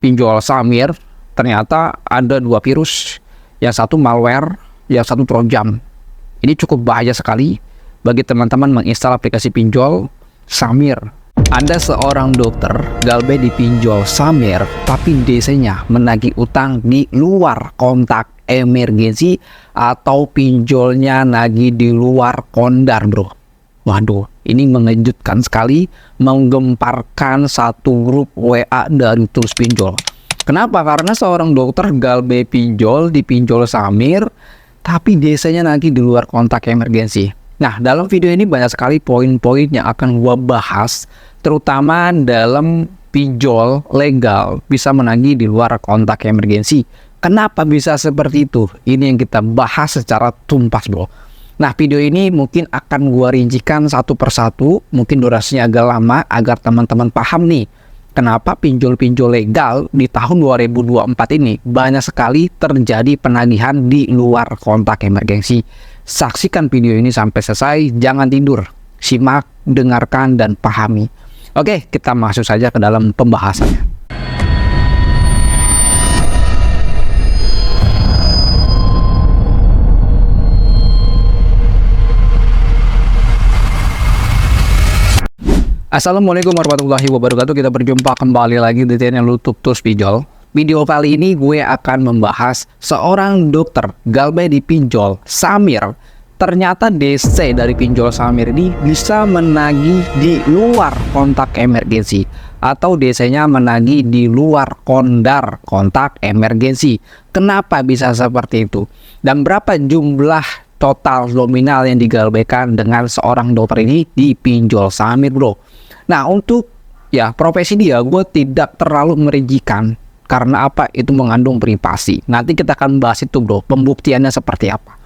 pinjol Samir, ternyata ada dua virus, yang satu malware, yang satu trojan. Ini cukup bahaya sekali bagi teman-teman menginstal aplikasi pinjol Samir. Anda seorang dokter, galbe di pinjol Samir, tapi DC-nya menagih utang di luar kontak emergensi atau pinjolnya nagih di luar kondar, bro. Waduh, ini mengejutkan sekali, menggemparkan satu grup WA dari tools pinjol. Kenapa? Karena seorang dokter galbe pinjol di pinjol Samir, tapi DC-nya nagih di luar kontak emergensi. Nah, dalam video ini banyak sekali poin-poin yang akan gua bahas, terutama dalam pinjol legal bisa menagih di luar kontak emergensi. Kenapa bisa seperti itu? Ini yang kita bahas secara tuntas, bro. Nah, video ini mungkin akan gua rincikan satu persatu, mungkin durasinya agak lama agar teman-teman paham nih, kenapa pinjol-pinjol legal di tahun 2024 ini banyak sekali terjadi penagihan di luar kontak emergensi. Saksikan video ini sampai selesai, jangan tidur, simak, dengarkan, dan pahami. Oke, kita masuk saja ke dalam pembahasannya. Assalamualaikum warahmatullahi wabarakatuh. Kita berjumpa kembali lagi di channel YouTube Tools Pinjol. Video kali ini gue akan membahas seorang dokter galbe di pinjol Samir. Ternyata DC dari pinjol Samir ini bisa menagih di luar kontak emergensi atau DC-nya menagih di luar kondar kontak emergensi. Kenapa bisa seperti itu? Dan berapa jumlah total nominal yang digalbekan dengan seorang dokter ini di pinjol Samir, bro? Nah, untuk profesi dia, gue tidak terlalu merincikan karena apa? Itu mengandung privasi. Nanti kita akan bahas itu, bro, pembuktiannya seperti apa.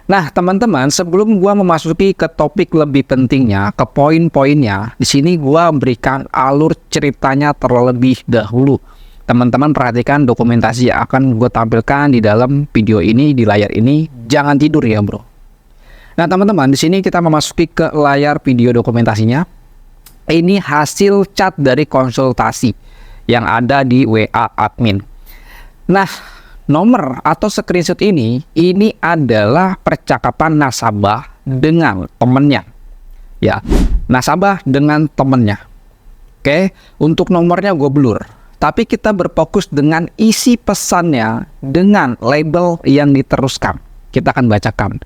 Nah, teman-teman, sebelum gue memasuki ke topik lebih pentingnya, ke poin-poinnya, di sini gue berikan alur ceritanya terlebih dahulu. Teman-teman perhatikan dokumentasi yang akan gue tampilkan di dalam video ini, di layar ini. Jangan tidur ya, bro. Nah, teman-teman, di sini kita memasuki ke layar video dokumentasinya. Ini hasil chat dari konsultasi yang ada di WA admin. Nah, nomor atau screenshot ini adalah percakapan nasabah dengan temennya. Ya, nasabah dengan temennya. Oke, untuk nomornya gue blur. Tapi kita berfokus dengan isi pesannya dengan label yang diteruskan. Kita akan bacakan.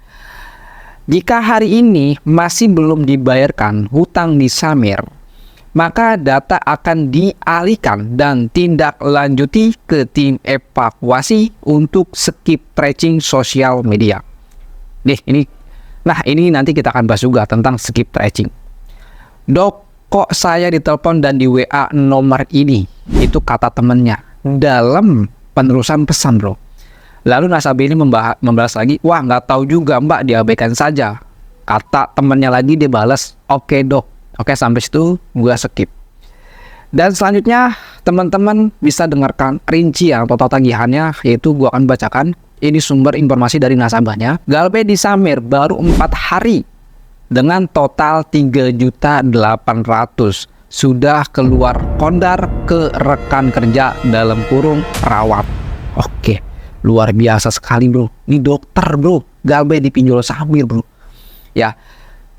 Jika hari ini masih belum dibayarkan hutang di Samir, maka data akan dialihkan dan tindak lanjuti ke tim evakuasi untuk skip tracing sosial media. Ini nanti kita akan bahas juga tentang skip tracing. Dok, kok saya ditelepon dan di WA nomor ini? Itu kata temennya dalam penerusan pesan, bro. Lalu nasabah ini membalas lagi, wah nggak tahu juga mbak, diabaikan saja. Kata temennya lagi, dia balas, oke dok. Oke, sampai situ gua skip. Dan selanjutnya teman-teman bisa dengarkan rincian total tagihannya, yaitu gua akan bacakan. Ini sumber informasi dari nasabahnya. Galbe di Samir baru 4 hari dengan total 3.800.000 sudah keluar kondar ke rekan kerja dalam kurung perawat. Oke. Luar biasa sekali, bro. Ini dokter, bro. Galbe di pinjol Samir, bro. Ya.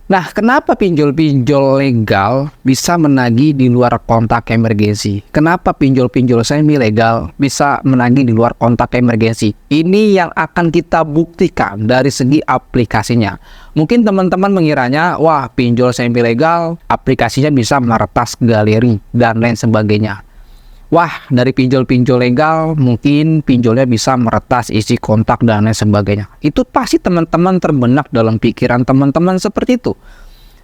Nah, kenapa pinjol-pinjol legal bisa menagih di luar kontak emergensi? Kenapa pinjol-pinjol semi legal bisa menagih di luar kontak emergensi? Ini yang akan kita buktikan dari segi aplikasinya. Mungkin teman-teman mengiranya, wah, pinjol semi legal, aplikasinya bisa meretas galeri dan lain sebagainya. Wah, dari pinjol-pinjol legal mungkin pinjolnya bisa meretas isi kontak dan lain sebagainya. Itu pasti teman-teman terbenak dalam pikiran teman-teman seperti itu.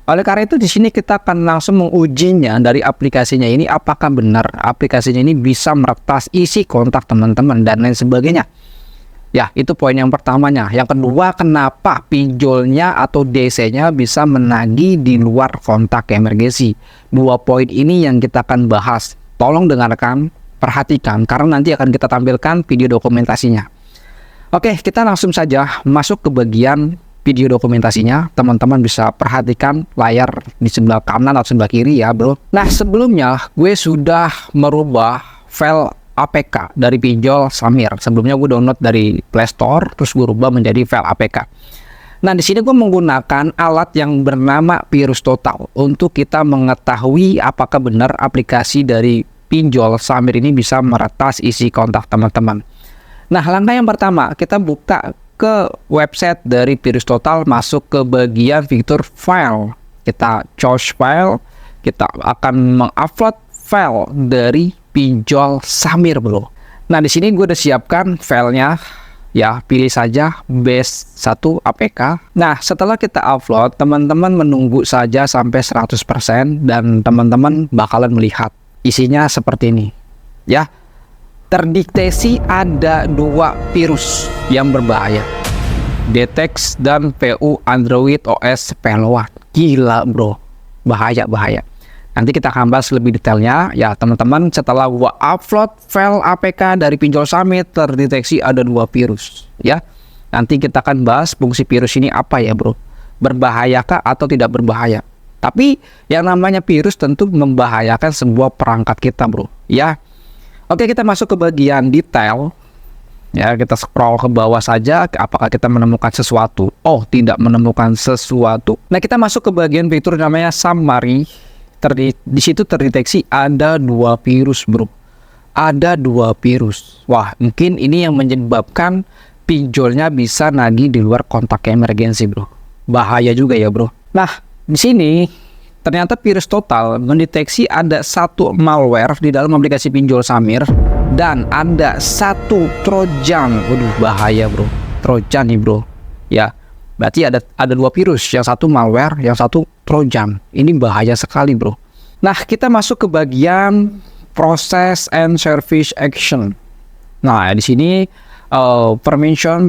Oleh karena itu di sini kita akan langsung mengujinya dari aplikasinya ini, apakah benar aplikasinya ini bisa meretas isi kontak teman-teman dan lain sebagainya. Ya, itu poin yang pertamanya. Yang kedua, kenapa pinjolnya atau DC-nya bisa menagih di luar kontak emergensi? Dua poin ini yang kita akan bahas. Tolong dengarkan, perhatikan, karena nanti akan kita tampilkan video dokumentasinya. Oke, kita langsung saja masuk ke bagian video dokumentasinya. Teman-teman bisa perhatikan layar di sebelah kanan atau sebelah kiri ya, bro. Nah, sebelumnya gue sudah merubah file APK dari pinjol Samir. Sebelumnya gue download dari Play Store, terus gue rubah menjadi file APK. Nah, di sini gue menggunakan alat yang bernama Virus Total untuk kita mengetahui apakah benar aplikasi dari pinjol Samir ini bisa meretas isi kontak teman-teman. Nah, langkah yang pertama, kita buka ke website dari Virus Total, masuk ke bagian fitur file. Kita choose file, kita akan mengupload file dari pinjol Samir, bro. Nah, di sini gue udah siapkan filenya. Ya, pilih saja base1 APK. Nah, setelah kita upload, teman-teman menunggu saja sampai 100% dan teman-teman bakalan melihat isinya seperti ini. Ya, terdeteksi ada 2 virus yang berbahaya. Detex dan PU Android OS Spellone. Gila, bro. Bahaya. Nanti kita akan bahas lebih detailnya. Ya, teman-teman, setelah gua upload file APK dari pinjol Samir, terdeteksi ada 2 virus. Ya, nanti kita akan bahas fungsi virus ini apa ya, bro. Berbahayakah atau tidak berbahaya? Tapi yang namanya virus tentu membahayakan sebuah perangkat kita, bro. Ya, oke, kita masuk ke bagian detail. Ya, kita scroll ke bawah saja. Apakah kita menemukan sesuatu? Oh, tidak menemukan sesuatu. Nah, kita masuk ke bagian fitur namanya summary. Di situ terdeteksi ada 2 virus, bro. Ada 2 virus. Wah, mungkin ini yang menyebabkan pinjolnya bisa nagih di luar kontak emergensi, bro. Bahaya juga ya, bro. Nah, di sini ternyata Virus Total mendeteksi ada 1 malware di dalam aplikasi pinjol Samir dan ada 1 trojan. Waduh, bahaya, bro. Trojan nih, bro. Ya, berarti ada 2 virus, yang 1 malware, yang 1 trojan. Ini bahaya sekali, bro. Nah, kita masuk ke bagian process and service action. Nah, di sini permission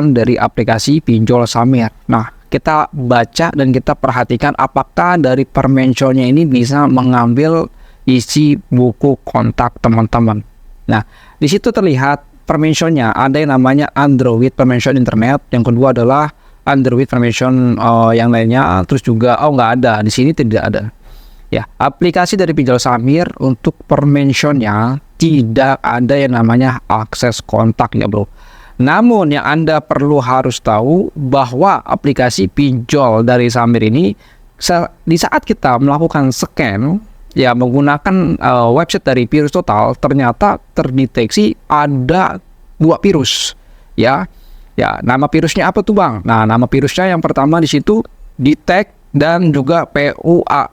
dari aplikasi pinjol Samir. Nah, kita baca dan kita perhatikan apakah dari permissionnya ini bisa mengambil isi buku kontak teman-teman. Nah, di situ terlihat permissionnya ada yang namanya Android permission internet, yang kedua adalah Android permission yang lainnya, terus juga nggak ada, di sini tidak ada. Ya, aplikasi dari pinjol Samir untuk permissionnya tidak ada yang namanya akses kontak ya, bro. Namun yang Anda perlu harus tahu bahwa aplikasi pinjol dari Samir ini di saat kita melakukan scan ya menggunakan website dari Virus Total, ternyata terdeteksi ada 2 virus ya. Ya, nama virusnya apa tuh, Bang? Nah, nama virusnya yang pertama di situ detect dan juga PUA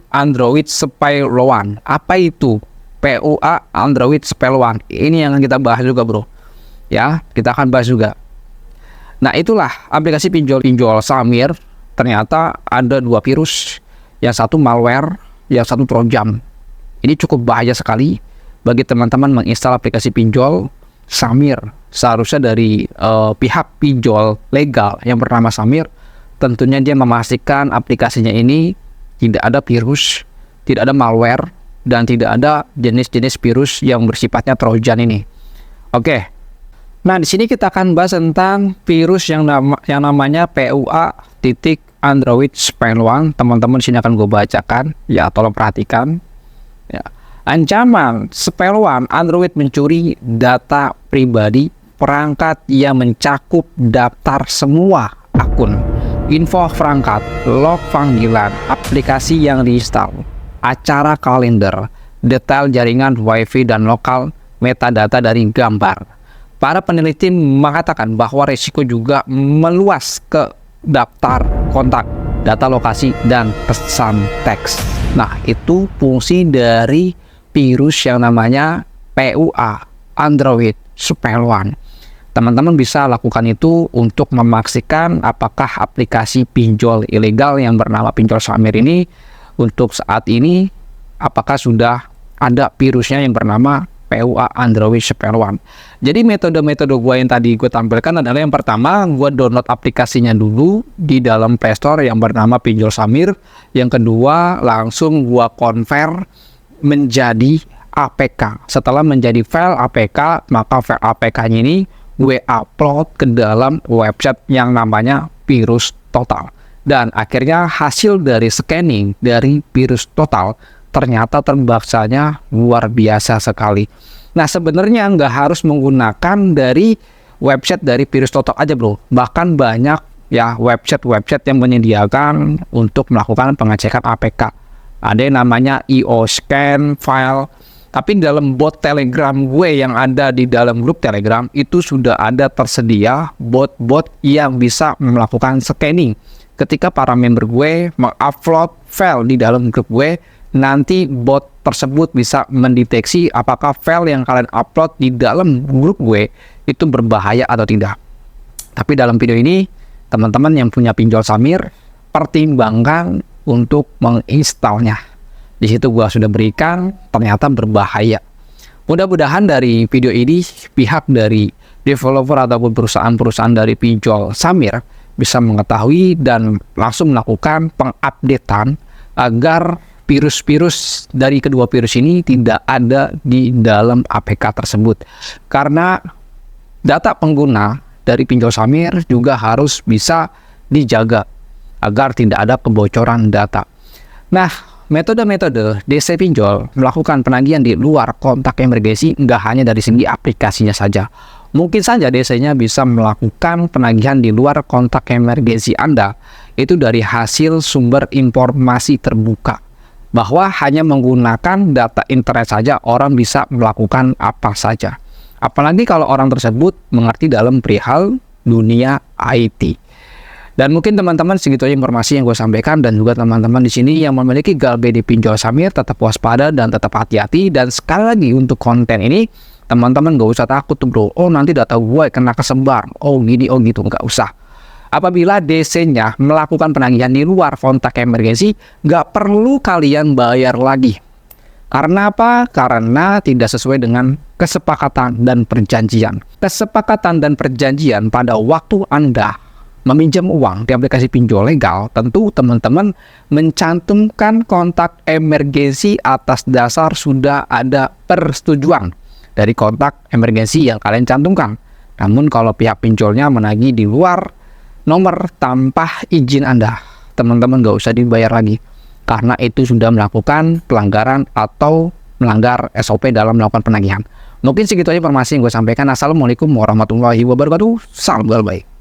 Android Spellone. Apa itu PUA Android Spellone? Ini yang kita bahas juga, bro. Ya, kita akan bahas juga. Nah, itulah aplikasi pinjol Samir. Ternyata ada 2 virus, yang 1 malware, yang 1 trojan. Ini cukup bahaya sekali bagi teman-teman menginstal aplikasi pinjol Samir. Seharusnya dari pihak pinjol legal yang bernama Samir, tentunya dia memastikan aplikasinya ini tidak ada virus, tidak ada malware, dan tidak ada jenis-jenis virus yang bersifatnya trojan ini. Oke. Nah, di sini kita akan bahas tentang virus yang namanya PUA Android Spellone. Teman-teman di sini akan gue bacakan. Ya, tolong perhatikan. Ya. Ancaman Spellone Android mencuri data pribadi perangkat yang mencakup daftar semua akun, info perangkat, log panggilan, aplikasi yang diinstal, acara kalender, detail jaringan WiFi dan lokal, metadata dari gambar. Para peneliti mengatakan bahwa risiko juga meluas ke daftar kontak, data lokasi, dan pesan teks. Nah, itu fungsi dari virus yang namanya PUA Android Spellone. Teman-teman bisa lakukan itu untuk memastikan apakah aplikasi pinjol ilegal yang bernama pinjol Samir ini untuk saat ini apakah sudah ada virusnya yang bernama PUA Android Spellone. Jadi metode-metode gue yang tadi gue tampilkan adalah yang pertama, gue download aplikasinya dulu di dalam Play Store yang bernama pinjol Samir. Yang kedua, langsung gue convert menjadi APK. Setelah menjadi file APK, maka file APK-nya ini gue upload ke dalam website yang namanya Virus Total. Dan akhirnya hasil dari scanning dari Virus Total ternyata terbaksanya luar biasa sekali. Nah, sebenarnya nggak harus menggunakan dari website dari Virus Total aja, bro. Bahkan banyak ya website yang menyediakan untuk melakukan pengecekan APK. Ada yang namanya IO scan file. Tapi dalam bot Telegram gue yang ada di dalam grup Telegram itu sudah ada tersedia bot-bot yang bisa melakukan scanning. Ketika para member gue mengupload file di dalam grup gue, nanti bot tersebut bisa mendeteksi apakah file yang kalian upload di dalam grup gue itu berbahaya atau tidak. Tapi dalam video ini, teman-teman yang punya pinjol Samir, pertimbangkan untuk menginstalnya. Di situ gua sudah berikan, ternyata berbahaya. Mudah-mudahan dari video ini pihak dari developer ataupun perusahaan-perusahaan dari pinjol Samir bisa mengetahui dan langsung melakukan pengupdatean agar virus-virus dari kedua virus ini tidak ada di dalam APK tersebut. Karena data pengguna dari pinjol Samir juga harus bisa dijaga agar tidak ada kebocoran data. Nah, metode-metode DC pinjol melakukan penagihan di luar kontak emergensi nggak hanya dari segi aplikasinya saja. Mungkin saja DC-nya bisa melakukan penagihan di luar kontak emergensi Anda itu dari hasil sumber informasi terbuka. Bahwa hanya menggunakan data internet saja orang bisa melakukan apa saja. Apalagi kalau orang tersebut mengerti dalam perihal dunia IT. Dan mungkin teman-teman segitu aja informasi yang gue sampaikan, dan juga teman-teman di sini yang memiliki GalBD pinjol Samir tetap waspada dan tetap hati-hati. Dan sekali lagi untuk konten ini teman-teman gak usah takut tuh, bro. Oh, nanti data gue kena kesebar. Oh gini, oh gitu, nggak usah. Apabila DC-nya melakukan penagihan di luar kontak emergensi, nggak perlu kalian bayar lagi. Karena apa? Karena tidak sesuai dengan kesepakatan dan perjanjian. Kesepakatan dan perjanjian pada waktu Anda meminjam uang di aplikasi pinjol legal, tentu teman-teman mencantumkan kontak emergensi atas dasar sudah ada persetujuan dari kontak emergensi yang kalian cantumkan. Namun kalau pihak pinjolnya menagih di luar nomor tanpa izin Anda, teman-teman nggak usah dibayar lagi, karena itu sudah melakukan pelanggaran atau melanggar SOP dalam melakukan penagihan. Mungkin segitu aja informasi yang gue sampaikan. Assalamualaikum warahmatullahi wabarakatuh. Salam baik.